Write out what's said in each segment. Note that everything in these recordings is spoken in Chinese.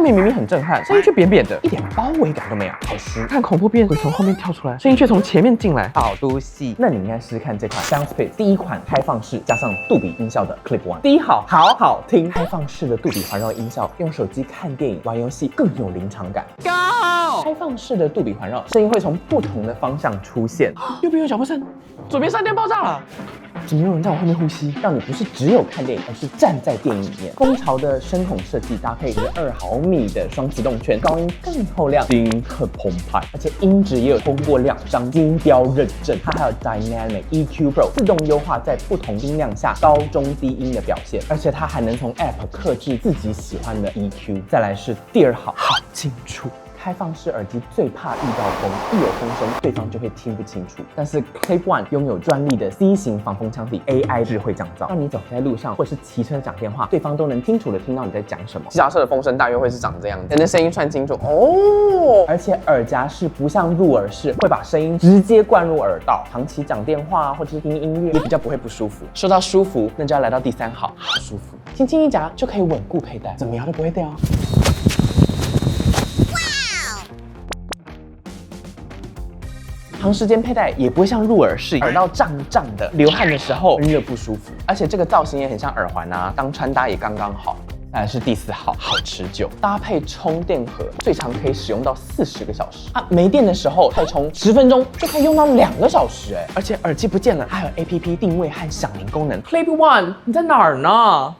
面明明很震撼，声音却扁扁的，一点包围感都没有，好虚。看恐怖片会从后面跳出来，声音却从前面进来，好都戏。那你应该试试看这款 SoundSpeed 第一款开放式加上杜比音效的 Clip One。第一好好听，开放式的杜比环绕音效，用手机看电影、玩游戏更有临场感。Go！ 开放式的杜比环绕，声音会从不同的方向出现。右边有脚步声，左边闪电爆炸了。怎么有人在我后面呼吸？让你不是只有看电影，而是站在电影里面。蜂巢的声孔设计搭配12毫米的双磁动圈，高音更透亮，低音更澎湃，而且音质也有通过2张金标认证。它还有 Dynamic EQ Pro 自动优化在不同音量下高中低音的表现，而且它还能从 App 客制自己喜欢的 EQ。再来是第2好，好清楚。开放式耳机最怕遇到风，一有风声，对方就会听不清楚。但是 Clip One 拥有专利的 C 型防风腔体 AI 智慧降噪，让你走在路上或是骑车讲电话，对方都能清楚的听到你在讲什么。吉他社的风声大约会是长这样子，才能声音串清楚哦。而且耳夹式不像入耳式会把声音直接灌入耳道，长期讲电话或者是听音乐也比较不会不舒服。说到舒服，那就要来到第3好，好舒服，轻轻一夹就可以稳固佩戴，怎么摇都不会掉。长时间佩戴也不会像入耳式耳道胀胀的，流汗的时候闷热不舒服。而且这个造型也很像耳环啊，当穿搭也刚刚好。再来是第4好，好持久，搭配充电盒，最长可以使用到40个小时啊！没电的时候快充10分钟就可以用到2个小时而且耳机不见了，还有 APP 定位和响铃功能。Clip One， 你在哪儿呢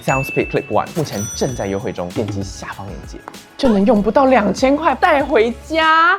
？SoundSpeed Clip One 目前正在优惠中，点击下方链接就能用不到2000块带回家。